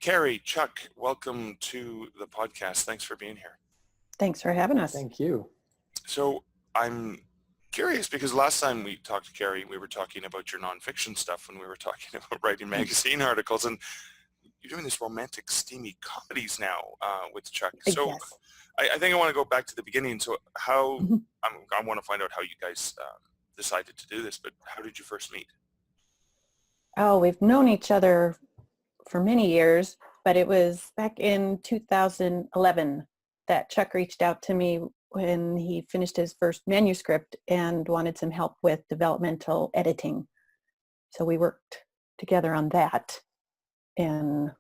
Kerrie, Chuck, welcome to the podcast. Thanks for being here. Thanks for having us. Thank you. So I'm curious because last time we talked to Kerrie, we were talking about your nonfiction stuff when we were talking about writing magazine articles, and you're doing this romantic, steamy comedies now with Chuck. So Yes. I think I want to go back to the beginning. So how, I want to find out how you guys decided to do this, but how did you first meet? Oh, we've known each other for many years, but it was back in 2011 that Chuck reached out to me when he finished his first manuscript and wanted some help with developmental editing. So we worked together on that. And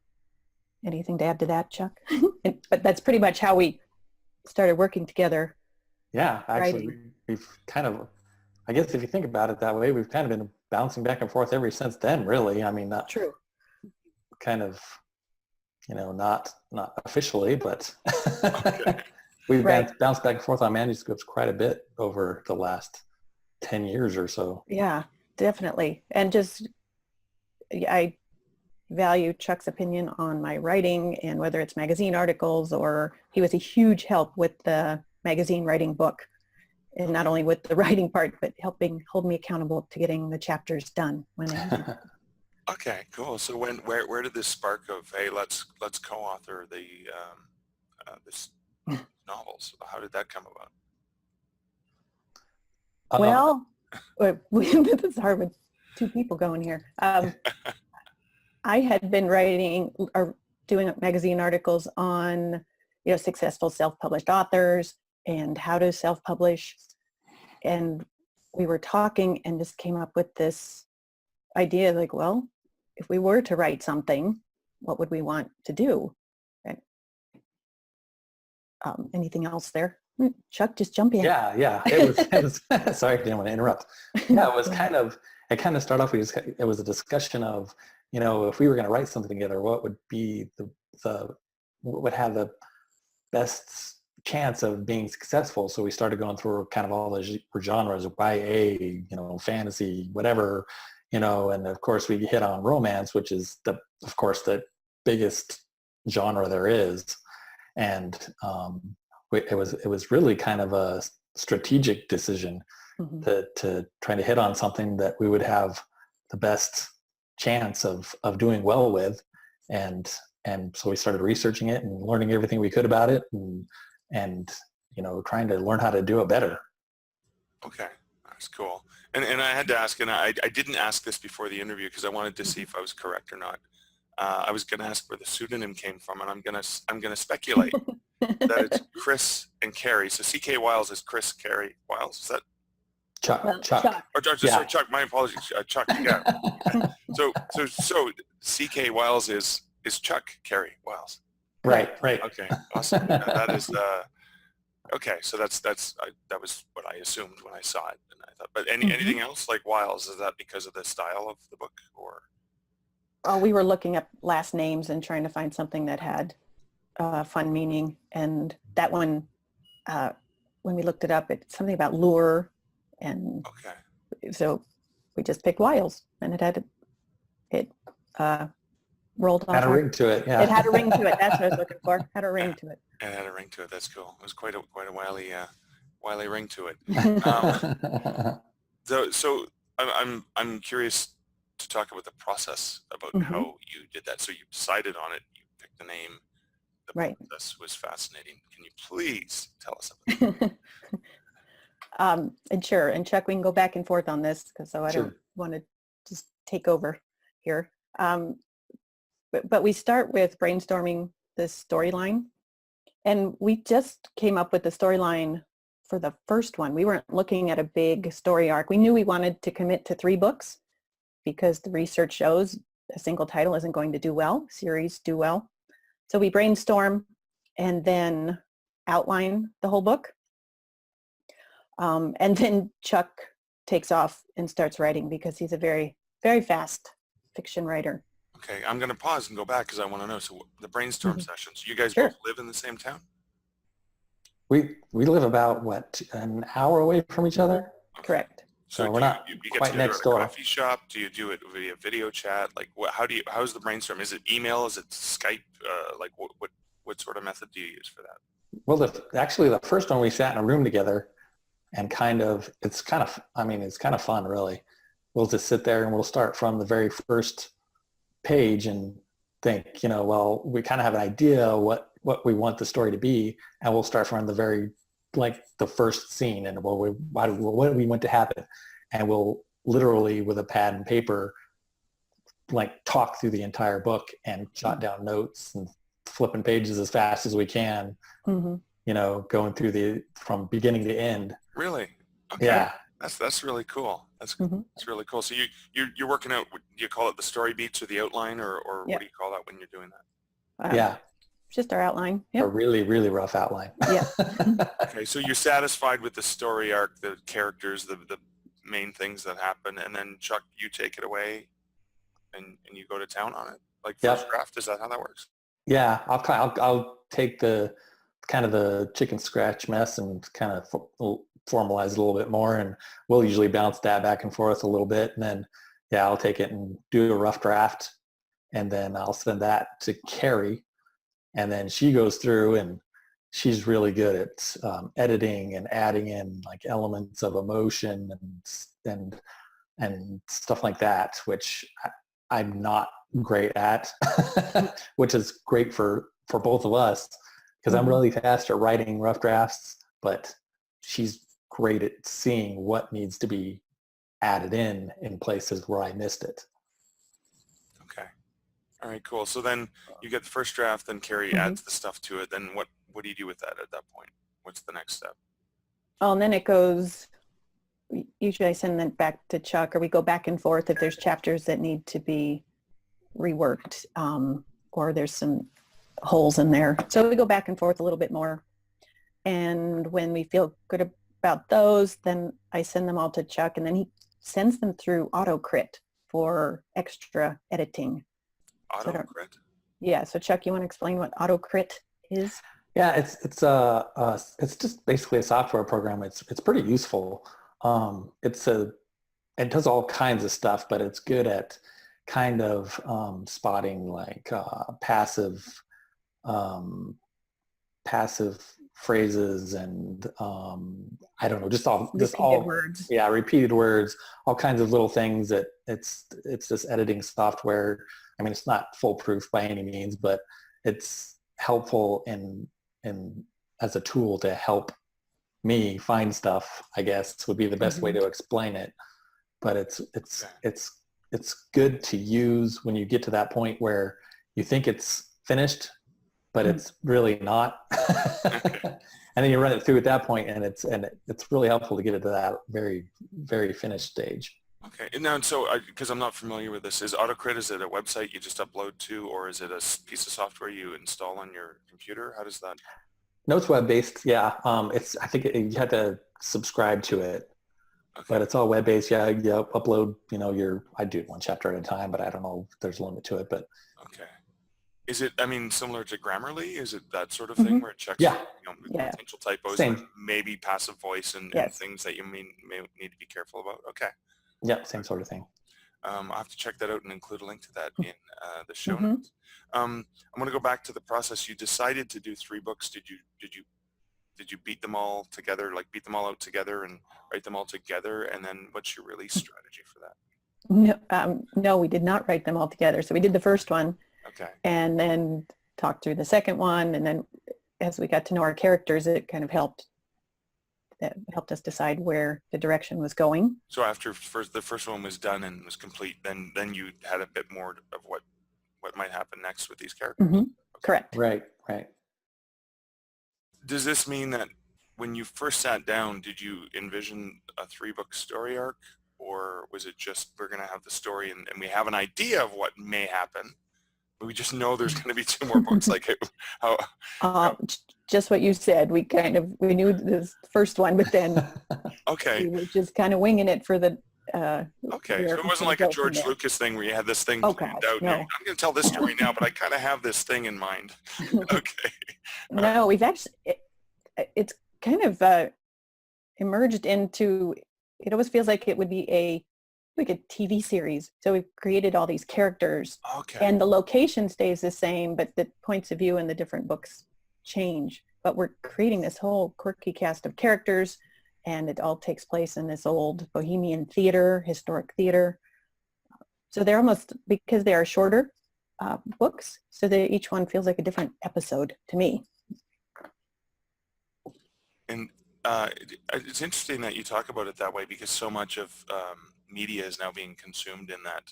anything to add to that, Chuck? But that's pretty much how we started working together. Yeah, actually, we've kind of, I guess if you think about it that way, we've kind of been bouncing back and forth ever since then, really. I mean, not true. Kind of, not officially, but Okay. we've bounced back and forth on manuscripts quite a bit over the last 10 years or so. Yeah, definitely. And I value Chuck's opinion on my writing, and whether it's magazine articles, or he was a huge help with the magazine writing book, and not only with the writing part, but helping hold me accountable to getting the chapters done when I Okay, cool. So where did this spark of, hey, let's co-author the this novels? How did that come about? Well, this is hard with two people going here. I had been writing or doing magazine articles on, successful self-published authors and how to self-publish. And we were talking and just came up with this idea, like, well, if we were to write something, what would we want to do? And, anything else there? Chuck, just jump in. Yeah. It was sorry, I didn't want to interrupt. Yeah, it kind of started off, it was a discussion of, if we were going to write something together, what would be what would have the best chance of being successful? So we started going through kind of all the genres of YA, fantasy, whatever, and of course we hit on romance, which is the biggest genre there is. And it was really kind of a strategic decision to try to hit on something that we would have the best chance of doing well with. And so we started researching it and learning everything we could about it, and trying to learn how to do it better. Okay, that's cool. And I had to ask, and I didn't ask this before the interview because I wanted to see if I was correct or not. I was going to ask where the pseudonym came from, and I'm gonna speculate that it's Chris and Kerrie. So C.K. Wiles is Chris, Kerrie Wiles. Is that Chuck? Sorry, Chuck. My apologies, Chuck. Yeah. So C.K. Wiles is Chuck Kerrie Wiles. Right. Okay, awesome. That is okay. So that was what I assumed when I saw it, and I thought. But anything else like Wiles? Is that because of the style of the book, or? Oh, we were looking up last names and trying to find something that had fun meaning, and that one, when we looked it up, it's something about lure, and so we just picked Wiles, and it rolled off. Had a ring to it, yeah. It had a ring to it. That's what I was looking for. Had a ring to it. It had a ring to it. That's cool. It was quite a wily ring to it. So I'm curious to talk about the process about how you did that. So you decided on it. You picked the name. The process was fascinating. Can you please tell us about it? And sure. And Chuck, we can go back and forth on this because I don't want to just take over here. But we start with brainstorming this storyline, and we just came up with the storyline for the first one. We weren't looking at a big story arc. We knew we wanted to commit to 3 books because the research shows a single title isn't going to do well. Series do well. So we brainstorm and then outline the whole book. And then Chuck takes off and starts writing because he's a very, very fast fiction writer. Okay, I'm going to pause and go back because I want to know. So the brainstorm sessions, you guys both live in the same town? We live about, an hour away from each other? Correct. So So we're not you get quite together next at a door. coffee shop? Do you do it via video chat? Like how's the brainstorm? Is it email? Is it Skype? Like what sort of method do you use for that? Well, actually the first one we sat in a room together and it's kind of fun really. We'll just sit there and we'll start from the very first page and think, well, we kind of have an idea what we want the story to be, and we'll start from the first scene, and what do we want to happen, and we'll literally with a pad and paper talk through the entire book and jot down notes and flipping pages as fast as we can, going through from beginning to end. Really? Okay. Yeah. That's really cool. That's really cool. So you're working out. Do you call it the story beats or the outline, or what do you call that when you're doing that? Yeah. Just our outline. Yep. A really, really rough outline. Yeah. Okay, so you're satisfied with the story arc, the characters, the main things that happen, and then Chuck, you take it away, and you go to town on it. Like first draft, is that how that works? Yeah, I'll take the kind of the chicken scratch mess and kind of formalize it a little bit more, and we'll usually bounce that back and forth a little bit, and then I'll take it and do a rough draft, and then I'll send that to Kerrie, and then she goes through, and she's really good at editing and adding in elements of emotion and stuff like that, which I'm not great at, which is great for both of us, because I'm really fast at writing rough drafts, but she's great at seeing what needs to be added in places where I missed it. Okay. All right, cool. So then you get the first draft, then Kerrie adds the stuff to it. Then what do you do with that at that point? What's the next step? Oh, and then it goes, usually I send that back to Chuck, or we go back and forth if there's chapters that need to be reworked, or there's some holes in there. So we go back and forth a little bit more. And when we feel good about those, then I send them all to Chuck, and then he sends them through AutoCrit for extra editing. AutoCrit? Yeah. So Chuck, you want to explain what AutoCrit is? Yeah, it's just basically a software program. It's pretty useful. It does all kinds of stuff, but it's good at kind of spotting passive phrases and I don't know, just all words. Yeah, repeated words, all kinds of little things that it's this editing software. I mean, it's not foolproof by any means, but it's helpful in as a tool to help me find stuff, I guess would be the best way to explain it. But it's good to use when you get to that point where you think it's finished, but it's really not. And then you run it through at that point, and it's really helpful to get it to that very, very finished stage. Okay. And now, so because I'm not familiar with this, is AutoCrit, is it a website you just upload to, or is it a piece of software you install on your computer? How does that? No, it's web-based. Yeah. I think you had to subscribe to it, but it's all web-based. Yeah. You upload, I do it one chapter at a time, but I don't know if there's a limit to it, but. Okay. Is it, similar to Grammarly? Is it that sort of thing where it checks potential typos and maybe passive voice and things that you may need to be careful about? Okay. Yeah, same sort of thing. I'll have to check that out and include a link to that in the show notes. I'm going to go back to the process. You decided to do 3 books. Did you beat them all together, beat them all out together and write them all together? And then what's your release strategy for that? No, we did not write them all together. So we did the first one. Okay. And then talked through the second one. And then as we got to know our characters, it kind of helped us decide where the direction was going. So after the first one was done and was complete, then you had a bit more of what might happen next with these characters. Okay. Correct. Right. Does this mean that when you first sat down, did you envision a 3-book story arc, or was it just we're going to have the story and we have an idea of what may happen, but we just know there's going to be 2 more books? Just what you said. We knew the first one, but then okay, we were just kind of winging it for the. Okay, so it wasn't like a George Lucas thing where you had this thing planned out. No. I'm going to tell this story now, but I kind of have this thing in mind. Okay. No, we've actually, it's kind of emerged into it always feels like it would be like a TV series. So we've created all these characters, Okay. and the location stays the same, but the points of view in the different books change. But we're creating this whole quirky cast of characters, and it all takes place in this old Bohemian theater, historic theater. So they're almost, because they are shorter books, so that each one feels like a different episode to me. And it's interesting that you talk about it that way, because so much of media is now being consumed in that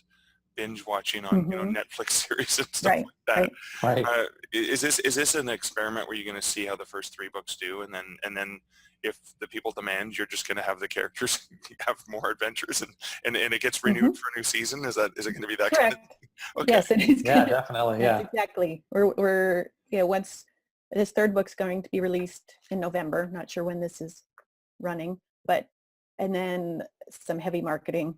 binge watching on Netflix series and stuff Right, like that. Right. Is this an experiment where you're going to see how the first 3 books do, and then if the people demand, you're just going to have the characters have more adventures, and it gets renewed for a new season? Is it going to be that kind of Correct. thing? Okay. Yes, it is. Yeah, definitely. Yeah. Exactly. We're once this 3rd book's going to be released in November. Not sure when this is running, and then some heavy marketing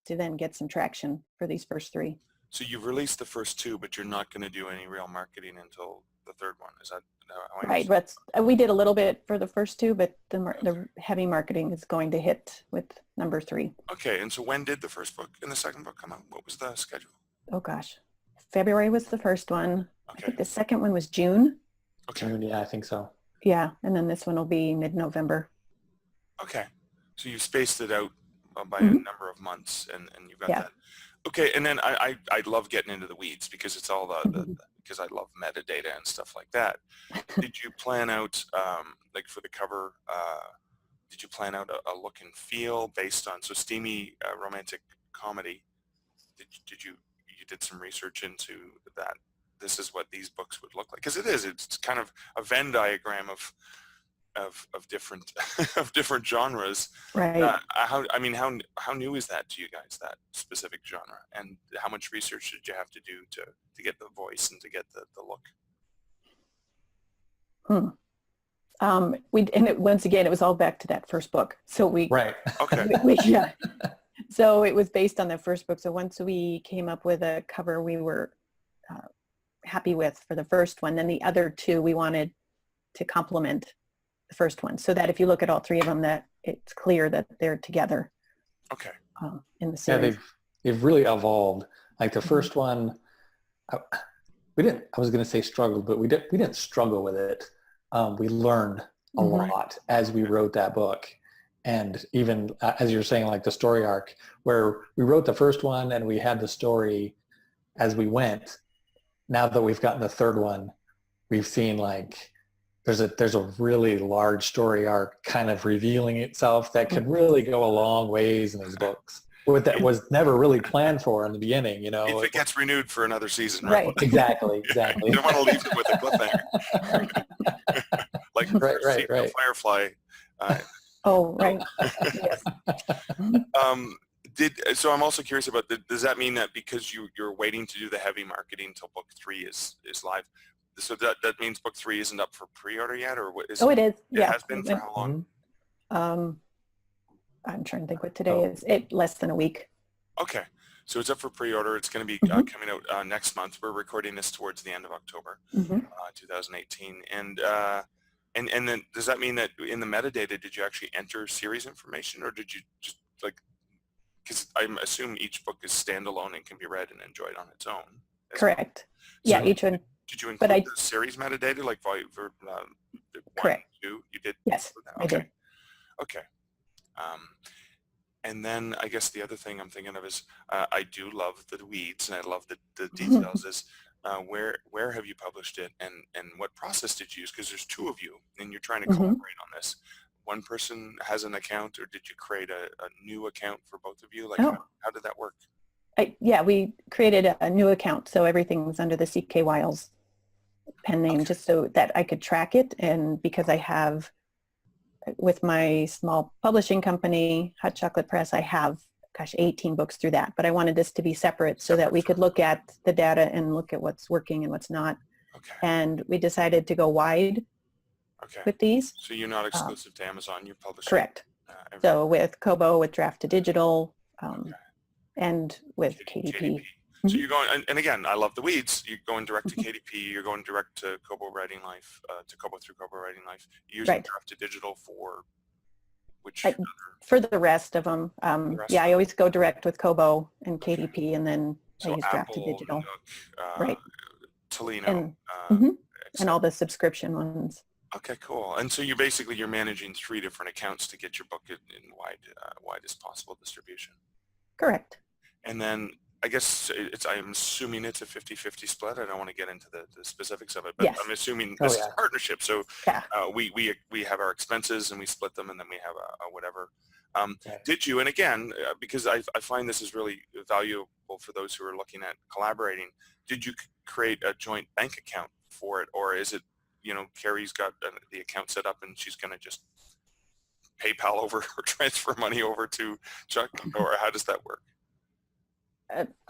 to then get some traction for these first 3. So you've released the first 2, but you're not going to do any real marketing until the 3rd one. Is that how I Right. understand? But we did a little bit for the first 2, but the heavy marketing is going to hit with number 3. Okay. And so when did the first book and the second book come out? What was the schedule? Oh gosh, February was the first one. I Okay. think the second one was June. Okay. Yeah, I think so. Yeah, and then this one will be mid-November. Okay. So you've spaced it out by a number of months, and you've got that. Okay. And then I love getting into the weeds, because it's all because I love metadata and stuff like that. Did you plan out, like for the cover, did you plan out a look and feel based on, so steamy romantic comedy? You did some research into that? This is what these books would look like, because it's kind of a Venn diagram of different of different genres. Right. How new is that to you guys, that specific genre, and how much research did you have to do to get the voice and to get the look? Once again, it was all back to that first book. So Right. Okay. yeah. So it was based on the first book. So once we came up with a cover we were happy with for the first one, then the other 2 we wanted to complement the first one, so that if you look at all 3 of them, that it's clear that they're together. Okay. In the series. Yeah, they've really evolved. Like the first one, I was going to say struggled, but we didn't struggle with it. We learned a lot as we wrote that book. And even as you're saying, like the story arc, where we wrote the first one and we had the story as we went. Now that we've gotten the 3rd one, we've seen like there's a really large story arc kind of revealing itself that could really go a long ways in these books. That was never really planned for in the beginning, If it gets renewed for another season, right? Exactly. You don't want to leave it with a cliffhanger. Like right. Firefly. Oh, right. Yes. So I'm also curious about, does that mean that because you're waiting to do the heavy marketing until book 3 is live, so that means book 3 isn't up for pre-order yet, or what is? Oh, it is. It has been for how long? I'm trying to think what today is. Less than a week. Okay, so it's up for pre-order. It's going to be coming out next month. We're recording this towards the end of October, 2018, and then does that mean that in the metadata did you actually enter series information, or did you just because I assume each book is standalone and can be read and enjoyed on its own? Correct. So Yeah, each one. Did you include the series metadata, like volume for 1, correct. 2? You did? Yes, okay. I did. Okay. And then I guess the other thing I'm thinking of is I do love the weeds, and I love the details. Is where have you published it, and what process did you use? Because there's 2 of you, and you're trying to collaborate on this. One person has an account, or did you create a new account for both of you? Like how did that work? We created a new account, so everything's under the C.K. Wiles pen name, just so that I could track it. And because I have, with my small publishing company, Hot Chocolate Press, I have, 18 books through that. But I wanted this to be separate so that we could look at the data and look at what's working and what's not. Okay. And we decided to go wide with these. So you're not exclusive to Amazon, you're publishing. Correct. So with Kobo, with Draft to Digital, and with KDP. So you're going, and again, I love the weeds. You're going direct to KDP. You're going direct to Kobo Writing Life, to Kobo through Kobo Writing Life. You're using Draft to Digital for Which For the rest of them, yeah, I always go direct with Kobo and KDP, and then I so use Draft to Apple, Digital. Nook, Right. Tolino, And, and all the subscription ones. Okay, cool. And so you're managing 3 different accounts to get your book in widest possible distribution. Correct. And then I guess I'm assuming it's a 50-50 split. I don't want to get into the specifics of it, but Yes. I'm assuming this is a partnership. So Yeah. we have our expenses and we split them, and then we have a whatever. Okay. Did you, and again, because I find this is really valuable for those who are looking at collaborating, did you create a joint bank account for it, or is it, Kerrie's got the account set up and she's going to just PayPal over or transfer money over to Chuck, or how does that work?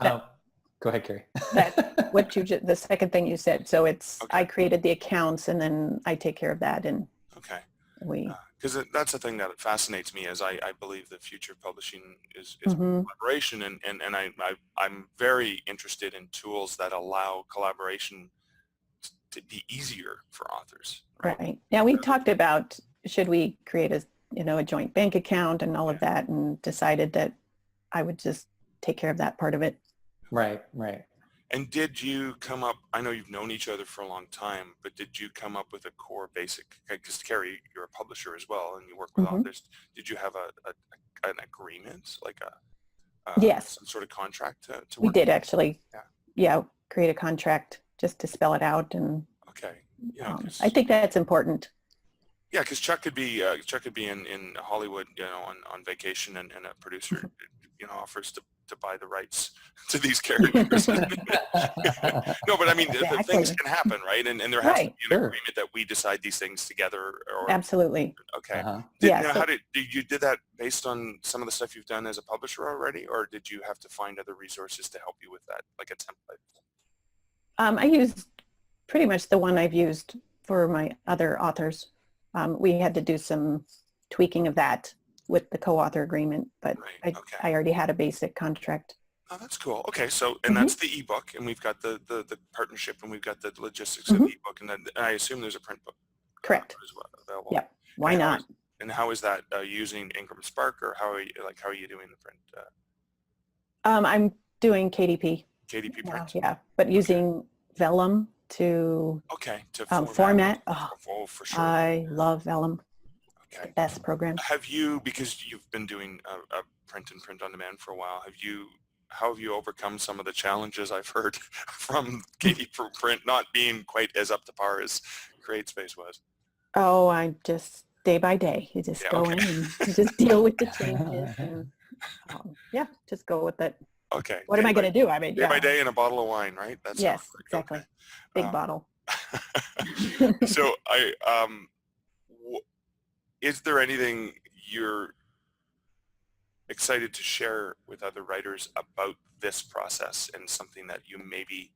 Go ahead, Kerrie. The second thing you said. So it's, Okay. I created the accounts and then I take care of that, and Okay. we. Because that's the thing that fascinates me, is I believe the future of publishing is Mhm. collaboration, and I'm very interested in tools that allow collaboration to be easier for authors. Right. Yeah, we talked about, should we create a joint bank account and all of that, and decided that I would just take care of that part of it. Right. And did you come up, I know you've known each other for a long time, but did you come up with a core basic, because Kerrie, you're a publisher as well and you work with authors, did you have an agreement, like Yes. some sort of contract to We work? did actually. Yeah. Create a contract just to spell it out, and Okay. I think that's important. Yeah, because Chuck could be in Hollywood, on vacation, and a producer, offers to buy the rights to these characters. No, but I mean, Exactly. things can happen, right? And there has to be an Sure. agreement that we decide these things together. Or Absolutely. okay. Yeah, How did you did that based on some of the stuff you've done as a publisher already, or did you have to find other resources to help you with that, like a template? I used pretty much the one I've used for my other authors. We had to do some tweaking of that with the co-author agreement, but Right. Okay. I already had a basic contract. Oh, that's cool. Okay, so that's the ebook, and we've got the partnership, and we've got the logistics of the ebook, and then I assume there's a print book. Correct. As well available. Yep. Why not? And how is that using Ingram Spark, or how are you doing the print? I'm doing KDP. KDP print. Yeah, but using Vellum to format. Oh, for sure. I love Vellum. Okay. The best program. Have you, because you've been doing a print and print on demand for a while, how have you overcome some of the challenges I've heard from KDP print not being quite as up to par as CreateSpace was? Oh, I just day by day. You just go in and you just deal with the changes, and just go with it. Okay. What am I going to do? I mean, day by day and a bottle of wine, right? That's yes, exactly. Okay. Big bottle. So is there anything you're excited to share with other writers about this process, and something that you maybe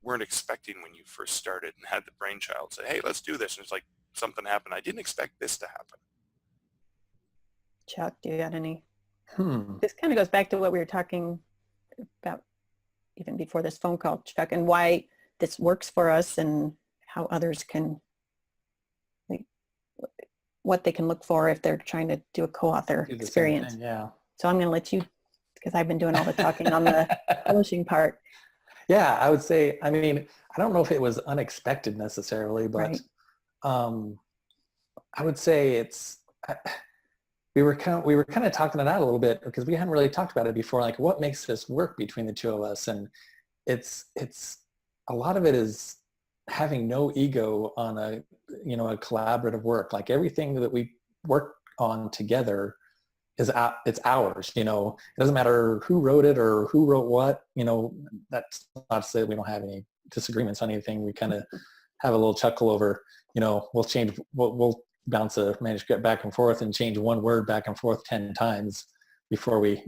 weren't expecting when you first started and had the brainchild say, hey, let's do this, and it's like something happened, I didn't expect this to happen? Chuck, do you got any? This kind of goes back to what we were talking about even before this phone call, Chuck, and why this works for us, and how others can, what they can look for if they're trying to do a co-author experience. Yeah. So I'm going to let you, because I've been doing all the talking on the publishing part. Yeah, I would say, I mean, I don't know if it was unexpected necessarily, but I would say we were kind of talking it out a little bit, because we hadn't really talked about it before, like what makes this work between the two of us. And it's a lot of it is having no ego on a collaborative work. Like everything that we work on together it's ours. It doesn't matter who wrote it or who wrote what. That's not to say that we don't have any disagreements on anything. We kind of have a little chuckle over, we'll bounce a manuscript back and forth and change one word back and forth 10 times before we,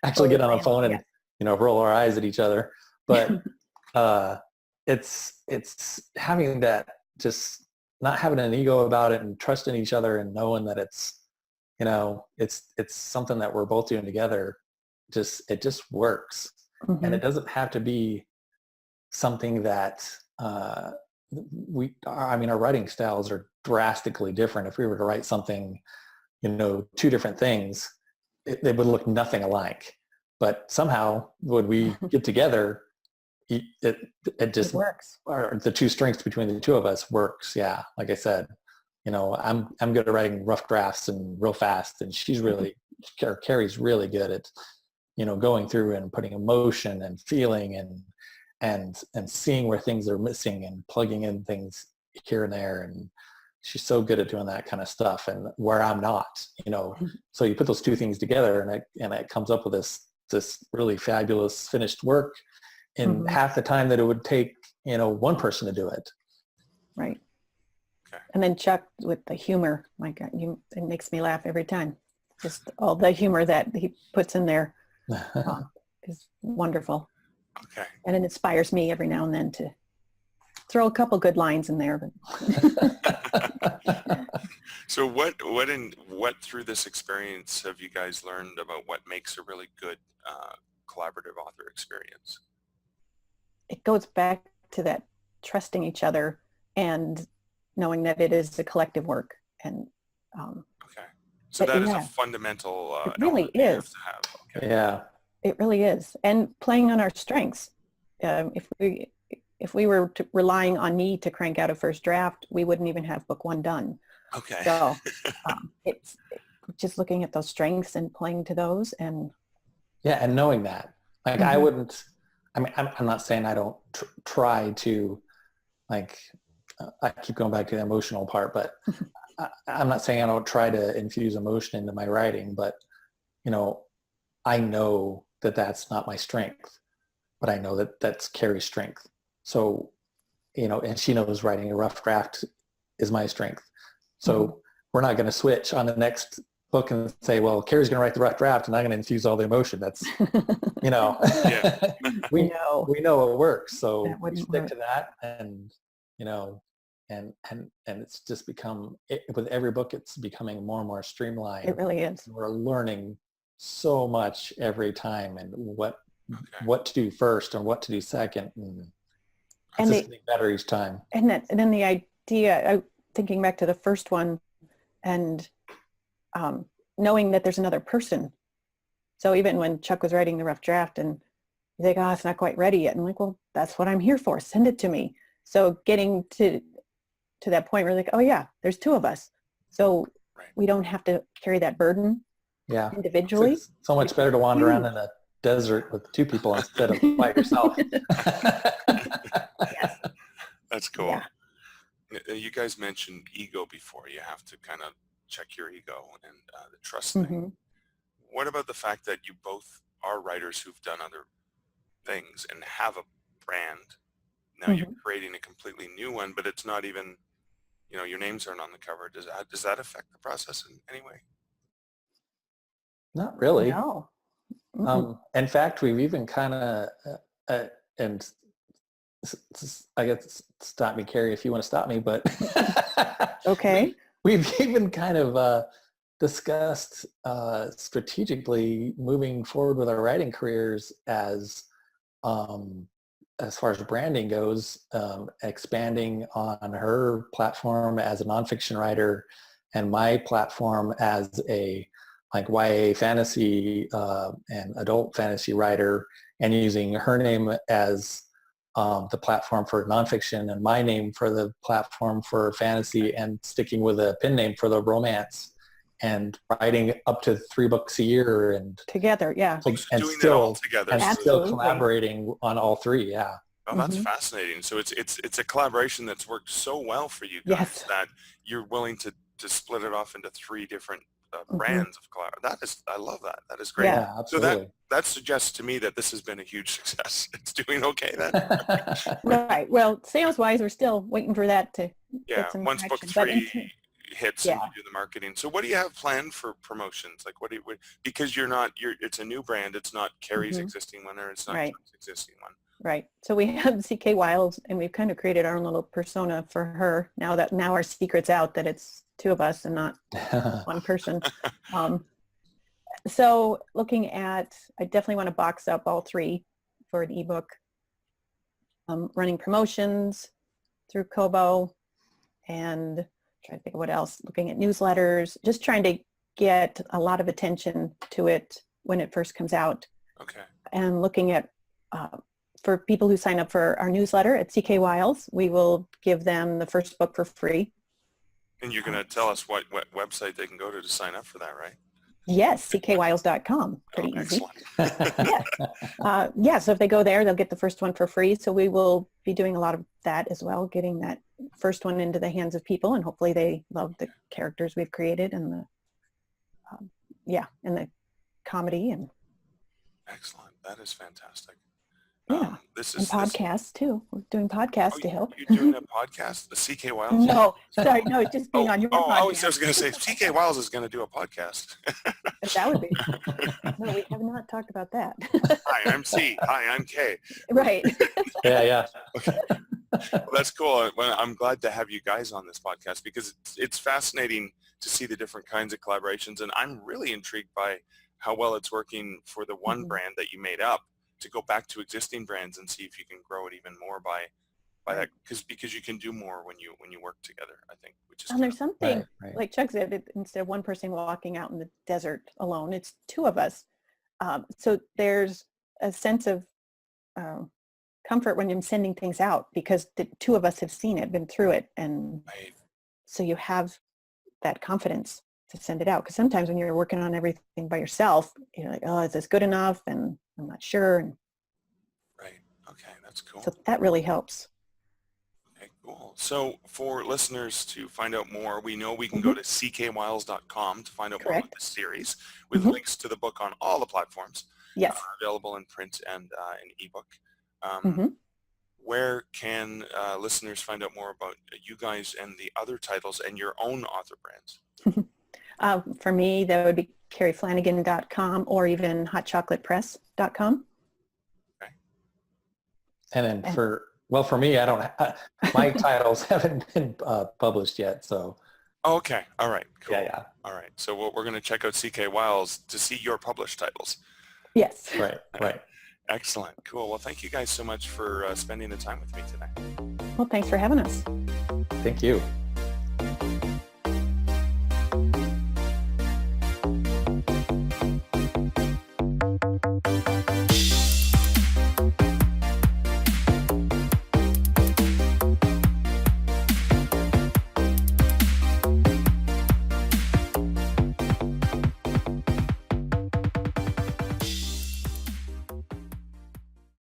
actually get on the phone and, roll our eyes at each other. But it's having that, just not having an ego about it, and trusting each other, and knowing that it's something that we're both doing together. It just works. And it doesn't have to be something that, I mean, our writing styles are drastically different. If we were to write something, two different things, they would look nothing alike. But somehow when we get together, it just works. Or the two strengths between the two of us works. Yeah. Like I said, I'm good at writing rough drafts and real fast, and Kerrie's really good at, going through and putting emotion and feeling and seeing where things are missing and plugging in things here and there. And she's so good at doing that kind of stuff, and where I'm not, so you put those two things together and it comes up with this really fabulous finished work in half the time that it would take, one person to do it. Right. Okay. And then Chuck with the humor, my God, it makes me laugh every time. Just all the humor that he puts in there is wonderful. Okay. And it inspires me every now and then to throw a couple good lines in there. So what through this experience have you guys learned about what makes a really good collaborative author experience? It goes back to that trusting each other and knowing that it is a collective work. And okay. So that is a fundamental it really element you have is. to have. Okay. Yeah. It really is. And playing on our strengths. If we were relying on me to crank out a first draft, we wouldn't even have book one done. Okay. So it's just looking at those strengths and playing to those. And yeah, and knowing that, like, I wouldn't, I mean, I'm not saying I don't try to, like, I keep going back to the emotional part, but I'm not saying I don't try to infuse emotion into my writing, but, I know that that's not my strength, but I know that that's Kerrie's strength. So, and she knows writing a rough draft is my strength. So we're not going to switch on the next book and say, well, Kerrie's going to write the rough draft and I'm going to infuse all the emotion. That's, Yeah. we know it works. So we stick to that, and, and it's just become, with every book, it's becoming more and more streamlined. it really is. We're learning so much every time, and what to do first and what to do second. And it's just getting better each time. And then the idea, thinking back to the first one, and knowing that there's another person. So even when Chuck was writing the rough draft and he's like, oh, it's not quite ready yet. And I'm like, well, that's what I'm here for. Send it to me. So getting to that point where like, oh yeah, there's two of us. So we don't have to carry that burden individually. It's so much better to wander around in a desert with two people instead of by yourself. Yes. That's cool. Yeah. You guys mentioned ego before. You have to kind of check your ego and the trust thing. What about the fact that you both are writers who've done other things and have a brand? Now you're creating a completely new one, but it's not even, your names aren't on the cover. Does that affect the process in any way? Not really. No. In fact, we've even kind of, and I guess stop me, Kerrie, if you want to stop me, but okay. We've even kind of discussed strategically moving forward with our writing careers as far as branding goes, expanding on her platform as a nonfiction writer and my platform as a YA fantasy and adult fantasy writer, and using her name as the platform for nonfiction and my name for the platform for fantasy, and sticking with a pen name for the romance, and writing up to 3 books a year, and together, and doing that all together, and still collaborating on all 3. Yeah. Oh, that's fascinating. So it's a collaboration that's worked so well for you guys that you're willing to split it off into 3 different brands of collaboration. I love that. That is great. Yeah, absolutely. So that suggests to me that this has been a huge success. It's doing okay then. Right. Well, sales wise, we're still waiting for that to get some once traction. book 3 hits and you do the marketing. So what do you have planned for promotions? Like because it's a new brand. It's not Kerrie's existing one, or it's not Chuck's existing one. Right. So we have C.K. Wiles, and we've kind of created our own little persona for her now our secret's out that it's 2 of us and not one person. So looking at, I definitely want to box up all 3 for an ebook. Running promotions, through Kobo, and trying to think of what else, looking at newsletters, just trying to get a lot of attention to it when it first comes out. Okay. And looking at, for people who sign up for our newsletter at CK Wiles, we will give them the first book for free. And you're going to tell us what website they can go to sign up for that, right? Yes, ckwiles.com. Pretty easy. Excellent. Yeah, so if they go there, they'll get the first one for free. So we will be doing a lot of that as well, getting that first one into the hands of people, and hopefully they love the characters we've created and the, and the comedy and. Excellent. That is fantastic. Yeah, this and is podcasts too. We're doing podcasts to help. You're doing a podcast, the CK Wiles? No, sorry, no, it's just being on your podcast. I was going to say, CK Wiles is going to do a podcast. That would be. No, we have not talked about that. Hi, I'm C. Hi, I'm K. Right. Yeah. Okay. Well, that's cool. Well, I'm glad to have you guys on this podcast because it's fascinating to see the different kinds of collaborations, and I'm really intrigued by how well it's working for the one brand that you made up, to go back to existing brands and see if you can grow it even more by that, because you can do more when you work together, I think, which is And there's something right. like Chuck said, instead of one person walking out in the desert alone, it's two of us. So there's a sense of comfort when you're sending things out because the two of us have seen it, been through it, and so you have that confidence to send it out. Because sometimes when you're working on everything by yourself, you're like, oh, is this good enough? And I'm not sure. And right. Okay, that's cool. so that really helps. Okay, cool. So for listeners to find out more, we know we can go to ckwiles.com to find out more about the series, with links to the book on all the platforms. Yes. Available in print and in ebook. Where can listeners find out more about you guys and the other titles and your own author brands? For me, that would be kerrieflanagan.com or even hotchocolatepress.com. Okay. And then for me, I don't. My titles haven't been published yet, so. Okay. All right. Cool. Yeah. All right. So we're going to check out CK Wiles to see your published titles. Yes. Right. Excellent. Cool. Well, thank you guys so much for spending the time with me today. Well, thanks for having us. Thank you.